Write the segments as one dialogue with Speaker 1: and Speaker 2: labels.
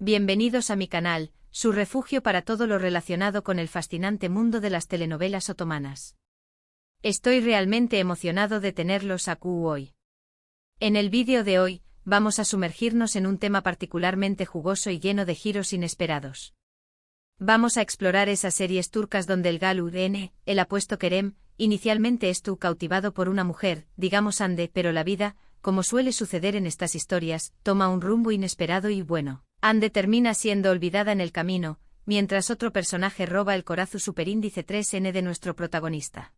Speaker 1: Bienvenidos a mi canal, su refugio para todo lo relacionado con el fascinante mundo de las telenovelas otomanas. Estoy realmente emocionado de tenerlos aquí hoy. En el vídeo de hoy, vamos a sumergirnos en un tema particularmente jugoso y lleno de giros inesperados. Vamos a explorar esas series turcas donde el Galu el apuesto Kerem, inicialmente estuvo cautivado por una mujer, digamos Hande, pero la vida, como suele suceder en estas historias, toma un rumbo inesperado y bueno. Hande termina siendo olvidada en el camino, mientras otro personaje roba el corazón superíndice 3N de nuestro protagonista.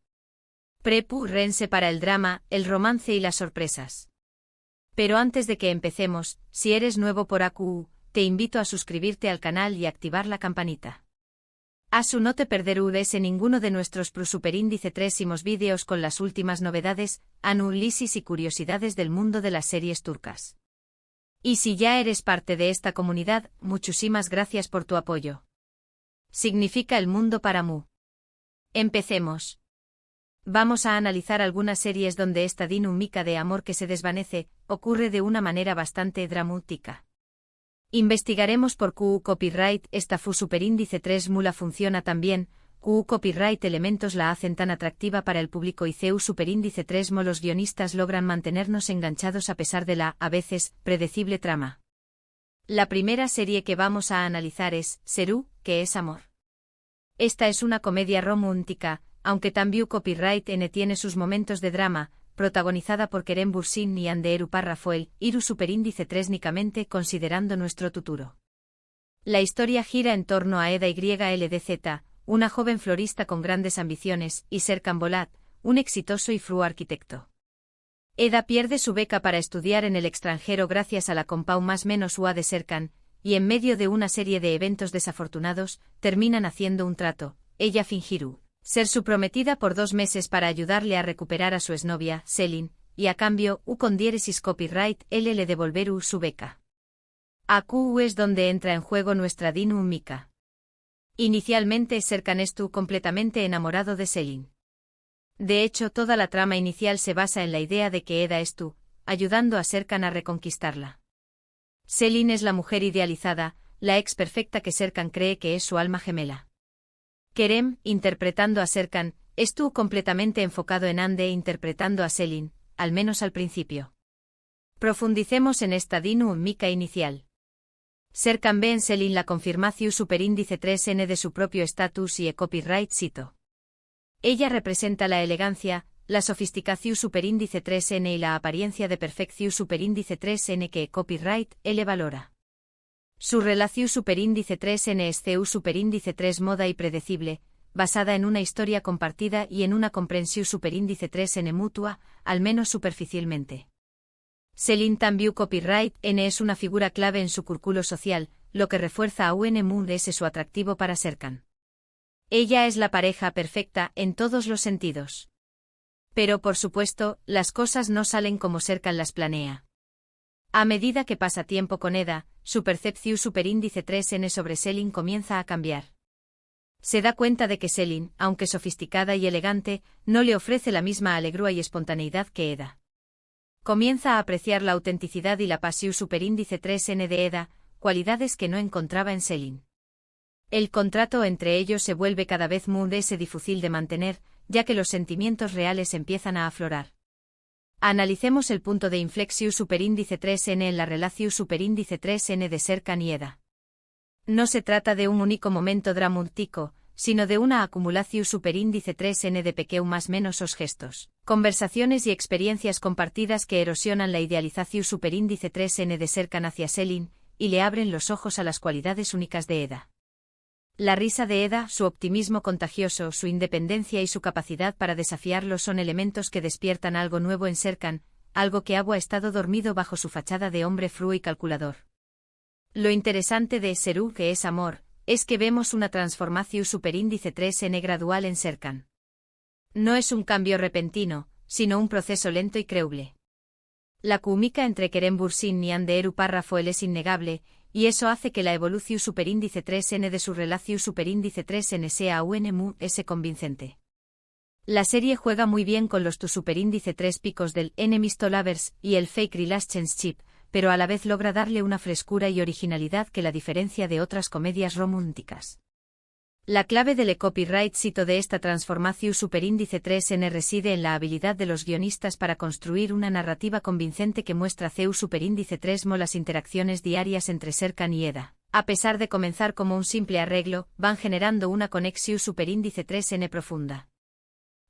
Speaker 1: Prepárense para el drama, el romance y las sorpresas. Pero antes de que empecemos, si eres nuevo por aquí, te invito a suscribirte al canal y activar la campanita. Así no te perderás ninguno de nuestros superíndice 3 vídeos con las últimas novedades, análisis y curiosidades del mundo de las series turcas. Y si ya eres parte de esta comunidad, muchísimas gracias por tu apoyo. Significa el mundo para mí. Empecemos. Vamos a analizar algunas series donde esta dinámica de amor que se desvanece, ocurre de una manera bastante dramática. Investigaremos por qué copyright esta superíndice 3 mula funciona tan bien, qué copyright elementos la hacen tan atractiva para el público y superíndice 3 los guionistas logran mantenernos enganchados a pesar de la, a veces, predecible trama. La primera serie que vamos a analizar es Seru, que es amor. Esta es una comedia romántica, aunque también copyright tiene sus momentos de drama, protagonizada por Kerem Bürsin y Hande Erupar-Rafael, superíndice 3 únicamente considerando nuestro futuro. La historia gira en torno a Eda YLDZ, una joven florista con grandes ambiciones, y Serkan Bolat, un exitoso y fru arquitecto. Eda pierde su beca para estudiar en el extranjero gracias a la compau más menos UA de Serkan, y en medio de una serie de eventos desafortunados, terminan haciendo un trato, ella fingirá ser su prometida por 2 meses para ayudarle a recuperar a su exnovia, Selin, y a cambio, con diéresis copyright, le devolverá su beca. Aquí es donde entra en juego nuestra dinámica. Inicialmente Serkan estuvo completamente enamorado de Selin. De hecho, toda la trama inicial se basa en la idea de que Eda estuvo ayudando a Serkan a reconquistarla. Selin es la mujer idealizada, la ex perfecta que Serkan cree que es su alma gemela. Kerem, interpretando a Serkan, estuvo completamente enfocado en Hande interpretando a Selin, al menos al principio. Profundicemos en esta dinámica inicial. Serkan ve en Selin la confirmación superíndice 3N de su propio estatus y copyright cito. Ella representa la elegancia, la sofisticación superíndice 3N y la apariencia de perfección superíndice 3N que copyright le valora. Su relación superíndice 3N es CU superíndice 3 moda y predecible, basada en una historia compartida y en una comprensión superíndice 3N mutua, al menos superficialmente. Selin también copyright N es una figura clave en su círculo social, lo que refuerza a ese su atractivo para Serkan. Ella es la pareja perfecta en todos los sentidos. Pero por supuesto, las cosas no salen como Serkan las planea. A medida que pasa tiempo con Eda, su percepción superíndice 3N sobre Selin comienza a cambiar. Se da cuenta de que Selin, aunque sofisticada y elegante, no le ofrece la misma alegría y espontaneidad que Eda. Comienza a apreciar la autenticidad y la pasión superíndice 3N de Eda, cualidades que no encontraba en Selin. El contrato entre ellos se vuelve cada vez más difícil de mantener, ya que los sentimientos reales empiezan a aflorar. Analicemos el punto de inflexión superíndice 3N en la relación superíndice 3N de Serkan y Eda. No se trata de un único momento dramático, sino de una acumulación superíndice 3N de pequeños más menos gestos, conversaciones y experiencias compartidas que erosionan la idealización superíndice 3N de Serkan hacia Selin, y le abren los ojos a las cualidades únicas de Eda. La risa de Eda, su optimismo contagioso, su independencia y su capacidad para desafiarlo son elementos que despiertan algo nuevo en Serkan, algo que ha estado dormido bajo su fachada de hombre frío y calculador. Lo interesante de Seru, que es amor, es que vemos una transformación superíndice 3N gradual en Serkan. No es un cambio repentino, sino un proceso lento y creíble. La química entre Kerem Bürsin y Hande Erupar-Rafael es innegable, y eso hace que la evolución superíndice 3N de su relación superíndice 3N sea convincente. La serie juega muy bien con los superíndice 3 picos del enemies to lovers y el fake relationship, pero a la vez logra darle una frescura y originalidad que la diferencia de otras comedias románticas. La clave del copyright cito de esta transformación superíndice 3n reside en la habilidad de los guionistas para construir una narrativa convincente que muestra CEU superíndice 3mo las interacciones diarias entre Serkan y Eda. A pesar de comenzar como un simple arreglo, van generando una conexión superíndice 3n profunda.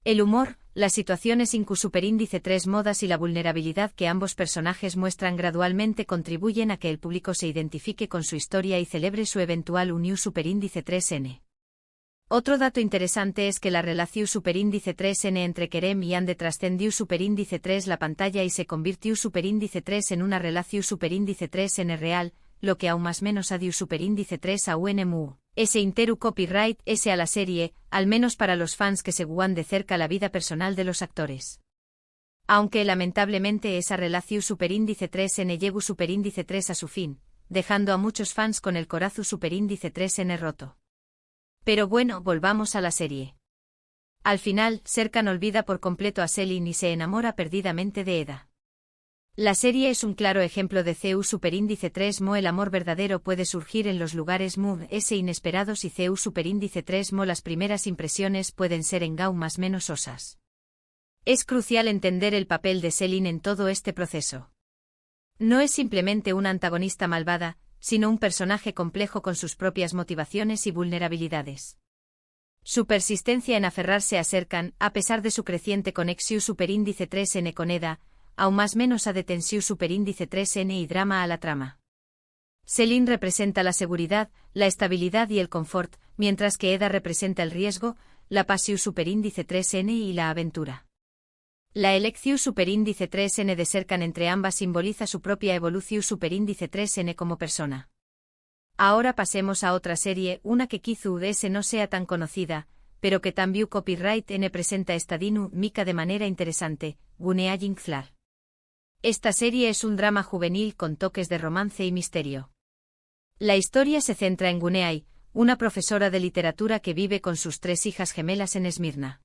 Speaker 1: El humor, las situaciones incu superíndice 3 modas y la vulnerabilidad que ambos personajes muestran gradualmente contribuyen a que el público se identifique con su historia y celebre su eventual unión superíndice 3n. Otro dato interesante es que la relación superíndice 3n entre Kerem y Ande trascendió superíndice 3 la pantalla y se convirtió superíndice 3 en una relación superíndice 3n real, lo que aún más menos adiu superíndice 3 a UNMU. Ese interu copyright ese a la serie, al menos para los fans que segúan de cerca la vida personal de los actores. Aunque lamentablemente esa relación superíndice 3n llegó superíndice 3 a su fin, dejando a muchos fans con el corazón superíndice 3n roto. Pero bueno, volvamos a la serie. Al final, Serkan olvida por completo a Selin y se enamora perdidamente de Eda. La serie es un claro ejemplo de CEU superíndice 3mo. El amor verdadero puede surgir en los lugares inesperados y CEU superíndice 3mo las primeras impresiones pueden ser en Gau más menos osas. Es crucial entender el papel de Selin en todo este proceso. No es simplemente una antagonista malvada, sino un personaje complejo con sus propias motivaciones y vulnerabilidades. Su persistencia en aferrarse a Serkan, a pesar de su creciente conexión superíndice 3n con Eda, aún más menos a detensión superíndice 3n y drama a la trama. Selin representa la seguridad, la estabilidad y el confort, mientras que Eda representa el riesgo, la pasión superíndice 3n y la aventura. La elección superíndice 3n de Serkan entre ambas simboliza su propia evolución superíndice 3n como persona. Ahora pasemos a otra serie, una que quizás no sea tan conocida, pero que también copyright n presenta esta dinámica de manera interesante, Gunea Jinkflar. Esta serie es un drama juvenil con toques de romance y misterio. La historia se centra en Guneay, una profesora de literatura que vive con sus 3 hijas gemelas en Esmirna.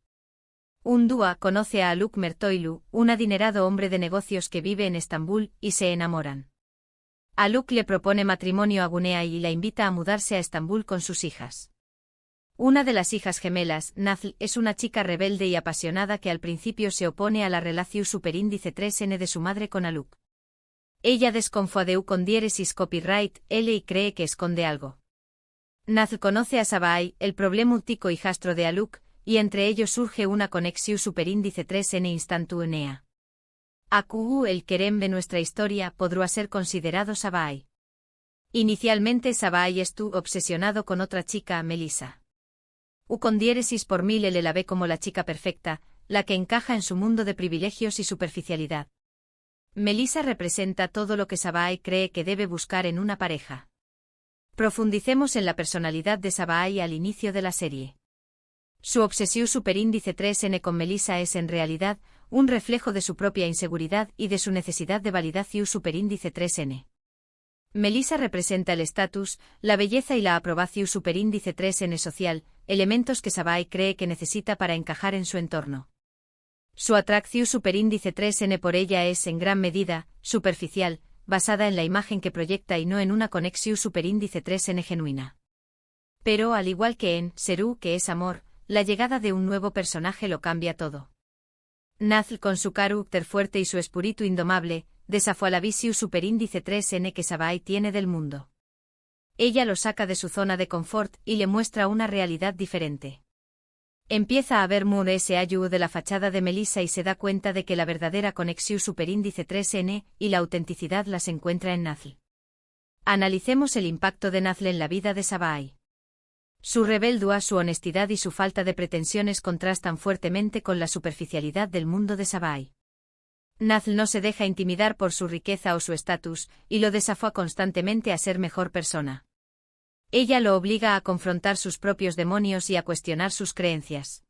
Speaker 1: Un dúa conoce a Aluk Mertoilu, un adinerado hombre de negocios que vive en Estambul, y se enamoran. Aluk le propone matrimonio a Guneay y la invita a mudarse a Estambul con sus hijas. Una de las hijas gemelas, Nazl, es una chica rebelde y apasionada que al principio se opone a la relación superíndice 3n de su madre con Aluk. Ella desconfía con diéresis copyright L y cree que esconde algo. Nazl conoce a Sabai, el problemático hijastro de Aluk, y entre ellos surge una conexión superíndice 3n instantánea. AQU el Kerem de nuestra historia podrá ser considerado Sabai. Inicialmente Sabai estuvo obsesionado con otra chica, Melissa. Con diéresis por 1000 él la ve como la chica perfecta, la que encaja en su mundo de privilegios y superficialidad. Melissa representa todo lo que Sabai cree que debe buscar en una pareja. Profundicemos en la personalidad de Sabai al inicio de la serie. Su obsesión superíndice 3n con Melissa es en realidad un reflejo de su propia inseguridad y de su necesidad de validación superíndice 3n. Melissa representa el estatus, la belleza y la aprobación superíndice 3n social, elementos que Sabai cree que necesita para encajar en su entorno. Su atracción superíndice 3n por ella es en gran medida superficial, basada en la imagen que proyecta y no en una conexión superíndice 3n genuina. Pero al igual que en Seru, que es amor, la llegada de un nuevo personaje lo cambia todo. Nazl, con su carácter fuerte y su espíritu indomable, desafía la visión superíndice 3n que Sabai tiene del mundo. Ella lo saca de su zona de confort y le muestra una realidad diferente. Empieza a ver ese ayu de la fachada de Melissa y se da cuenta de que la verdadera conexión superíndice 3n y la autenticidad las encuentra en Nazl. Analicemos el impacto de Nazl en la vida de Sabai. Su rebeldía, su honestidad y su falta de pretensiones contrastan fuertemente con la superficialidad del mundo de Sabai. Nazl no se deja intimidar por su riqueza o su estatus, y lo desafía constantemente a ser mejor persona. Ella lo obliga a confrontar sus propios demonios y a cuestionar sus creencias.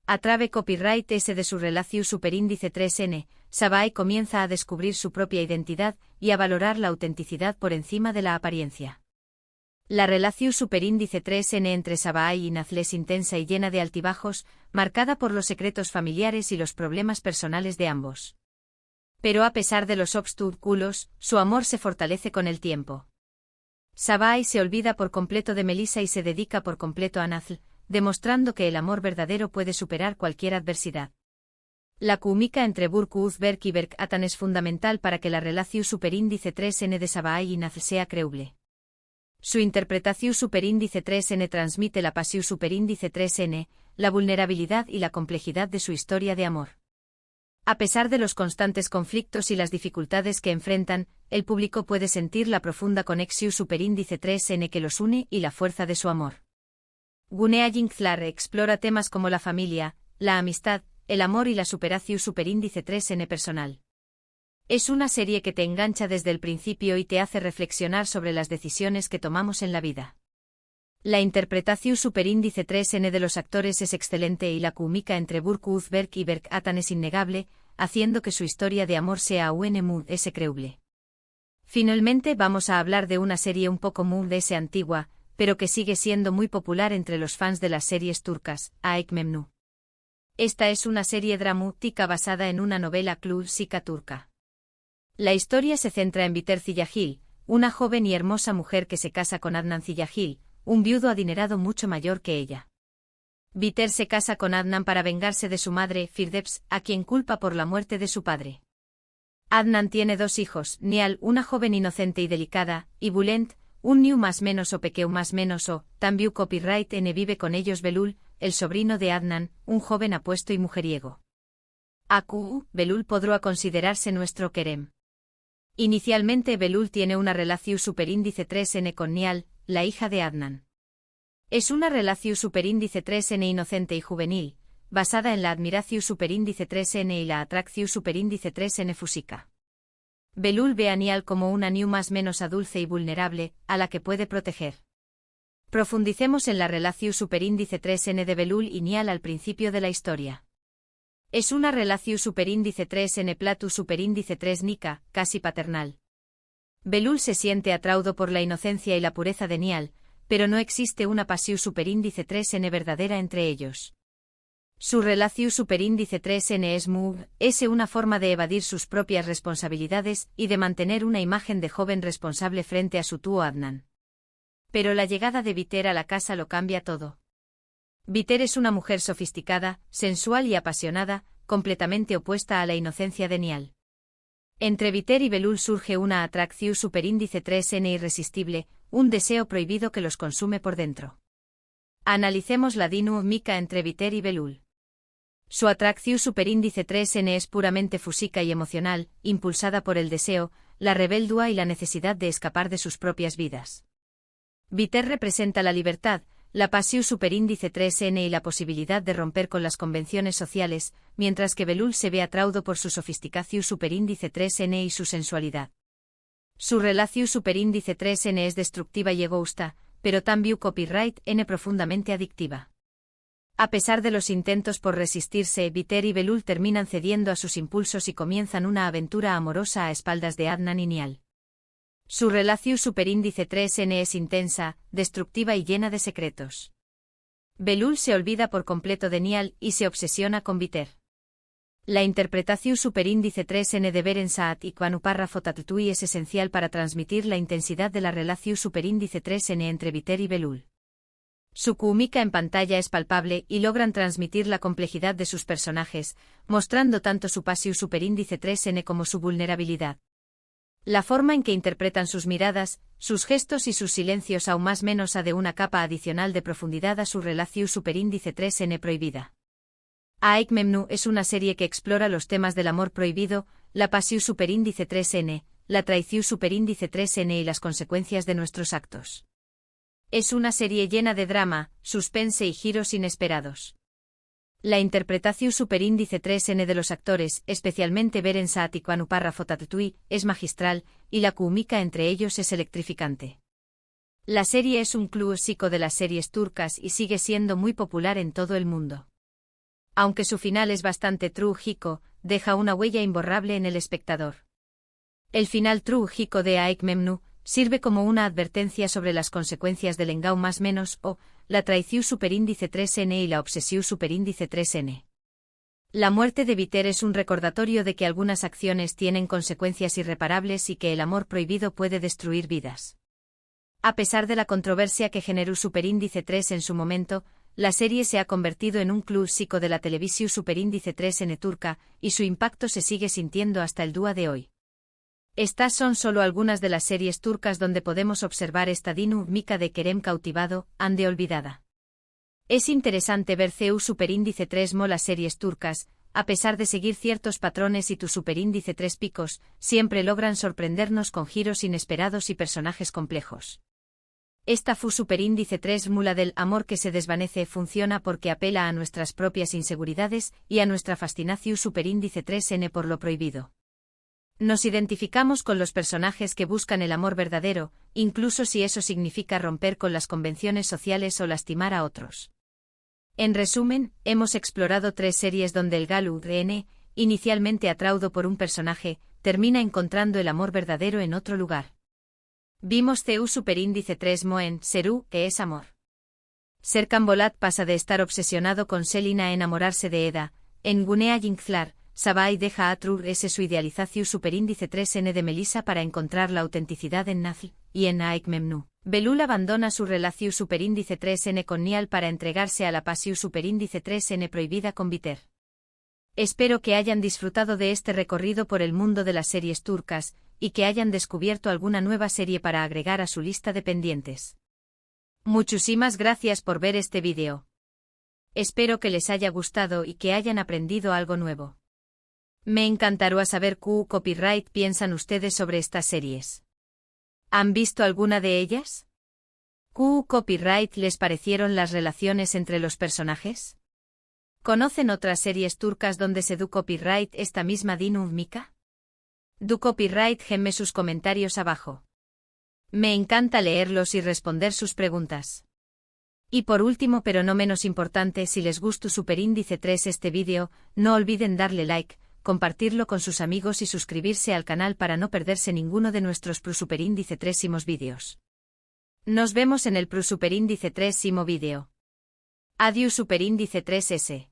Speaker 1: A través copyright S de su relación superíndice 3n, Sabai comienza a descubrir su propia identidad y a valorar la autenticidad por encima de la apariencia. La relación superíndice 3n entre Sabai y Nazl es intensa y llena de altibajos, marcada por los secretos familiares y los problemas personales de ambos. Pero a pesar de los obstáculos, su amor se fortalece con el tiempo. Sabai se olvida por completo de Melissa y se dedica por completo a Nazl, demostrando que el amor verdadero puede superar cualquier adversidad. La química entre Burke Uzberg y Berk-Atan es fundamental para que la relación superíndice 3n de Sabai y Nazl sea creíble. Su interpretación superíndice 3n transmite la pasión superíndice 3n, la vulnerabilidad y la complejidad de su historia de amor. A pesar de los constantes conflictos y las dificultades que enfrentan, el público puede sentir la profunda conexión superíndice 3n que los une y la fuerza de su amor. Gunea Jingthlar explora temas como la familia, la amistad, el amor y la superación superíndice 3n personal. Es una serie que te engancha desde el principio y te hace reflexionar sobre las decisiones que tomamos en la vida. La interpretación superíndice 3n de los actores es excelente y la química entre Burke Uzberg y Berk-Atan es innegable, haciendo que su historia de amor sea aún creíble. Finalmente vamos a hablar de una serie un poco muy antigua, pero que sigue siendo muy popular entre los fans de las series turcas, Aşk Memnu. Esta es una serie dramática basada en una novela clásica turca. La historia se centra en Biter Ziyagil, una joven y hermosa mujer que se casa con Adnan Ziyagil, un viudo adinerado mucho mayor que ella. Biter se casa con Adnan para vengarse de su madre, Firdevs, a quien culpa por la muerte de su padre. Adnan tiene dos hijos, Nial, una joven inocente y delicada, y Bulent, un niu más menos o pequeño más menos o, también copyright n vive con ellos Belul, el sobrino de Adnan, un joven apuesto y mujeriego. Belul podrá considerarse nuestro querem. Inicialmente Belul tiene una relación superíndice 3n con Nial, la hija de Adnan. Es una relación superíndice 3n inocente y juvenil, basada en la admiración superíndice 3n y la atracción superíndice 3n fúsica. Belul ve a Nial como una niu más menos dulce y vulnerable, a la que puede proteger. Profundicemos en la relación superíndice 3n de Belul y Nial al principio de la historia. Es una relación superíndice 3n platu superíndice 3 nica, casi paternal. Belul se siente atraído por la inocencia y la pureza de Nial, pero no existe una pasión superíndice 3n verdadera entre ellos. Su relación superíndice 3n es una forma de evadir sus propias responsabilidades y de mantener una imagen de joven responsable frente a su tío Adnan. Pero la llegada de Biter a la casa lo cambia todo. Biter es una mujer sofisticada, sensual y apasionada, completamente opuesta a la inocencia de Nial. Entre Biter y Belul surge una atracción superíndice 3n irresistible, un deseo prohibido que los consume por dentro. Analicemos la dinámica entre Biter y Belul. Su atracción superíndice 3n es puramente fúsica y emocional, impulsada por el deseo, la rebeldía y la necesidad de escapar de sus propias vidas. Biter representa la libertad, la pasión superíndice 3n y la posibilidad de romper con las convenciones sociales, mientras que Belul se ve atraído por su sofisticación superíndice 3n y su sensualidad. Su relación superíndice 3n es destructiva y egoísta, pero también copyright n profundamente adictiva. A pesar de los intentos por resistirse, Biter y Belul terminan cediendo a sus impulsos y comienzan una aventura amorosa a espaldas de Adnan y Nial. Su relación superíndice 3n es intensa, destructiva y llena de secretos. Belul se olvida por completo de Nial y se obsesiona con Biter. La interpretación superíndice 3n de Beren Saat y Párrafo Tatutui es esencial para transmitir la intensidad de la relación superíndice 3n entre Biter y Belul. Su química en pantalla es palpable y logran transmitir la complejidad de sus personajes, mostrando tanto su pasión superíndice 3n como su vulnerabilidad. La forma en que interpretan sus miradas, sus gestos y sus silencios aún más menos de una capa adicional de profundidad a su relación superíndice 3n prohibida. Aşk Memnu es una serie que explora los temas del amor prohibido, la pasión superíndice 3n, la traición superíndice 3n y las consecuencias de nuestros actos. Es una serie llena de drama, suspense y giros inesperados. La interpretación superíndice 3n de los actores, especialmente Beren Saat y Párrafo Tatutui, es magistral, y la química entre ellos es electrificante. La serie es un clásico de las series turcas y sigue siendo muy popular en todo el mundo. Aunque su final es bastante trágico, deja una huella imborrable en el espectador. El final trágico de Aşk Memnu sirve como una advertencia sobre las consecuencias del engau más menos o la traición superíndice 3n y la obsesión superíndice 3n. La muerte de Viter es un recordatorio de que algunas acciones tienen consecuencias irreparables y que el amor prohibido puede destruir vidas. A pesar de la controversia que generó Superíndice 3 en su momento, la serie se ha convertido en un clásico de la televisión Superíndice 3 en turca, y su impacto se sigue sintiendo hasta el día de hoy. Estas son solo algunas de las series turcas donde podemos observar esta dinámica de Kerem cautivado, ande olvidada. Es interesante ver CU Superíndice 3 las series turcas, a pesar de seguir ciertos patrones y tu Superíndice 3 picos, siempre logran sorprendernos con giros inesperados y personajes complejos. Esta fu Superíndice 3 mula del amor que se desvanece funciona porque apela a nuestras propias inseguridades y a nuestra fascinación Superíndice 3N por lo prohibido. Nos identificamos con los personajes que buscan el amor verdadero, incluso si eso significa romper con las convenciones sociales o lastimar a otros. En resumen, hemos explorado 3 series donde el Galu N, inicialmente atraído por un personaje, termina encontrando el amor verdadero en otro lugar. Vimos CU Superíndice 3 en Seru, que es amor. Serkan Bolat pasa de estar obsesionado con Selin a enamorarse de Eda, en Gunea Yinklar, Sabai deja a Trur ese su idealización Superíndice 3N de Melissa para encontrar la autenticidad en Nazl, y en Aik Memnu. Belul abandona su relación Superíndice 3N con Nial para entregarse a la pasión Superíndice 3N prohibida con Viter. Espero que hayan disfrutado de este recorrido por el mundo de las series turcas, y que hayan descubierto alguna nueva serie para agregar a su lista de pendientes. Muchísimas gracias por ver este vídeo. Espero que les haya gustado y que hayan aprendido algo nuevo. Me encantaría saber qué copyright piensan ustedes sobre estas series. ¿Han visto alguna de ellas? ¿Qué copyright les parecieron las relaciones entre los personajes? ¿Conocen otras series turcas donde se du copyright esta misma dinámica? Du copyright gemme sus comentarios abajo. Me encanta leerlos y responder sus preguntas. Y por último pero no menos importante, si les gustó Superíndice 3 este vídeo, no olviden darle like, compartirlo con sus amigos y suscribirse al canal para no perderse ninguno de nuestros Superíndice 3 vídeos. Nos vemos en el Superíndice 3 vídeo. Adiós Superíndice 3S.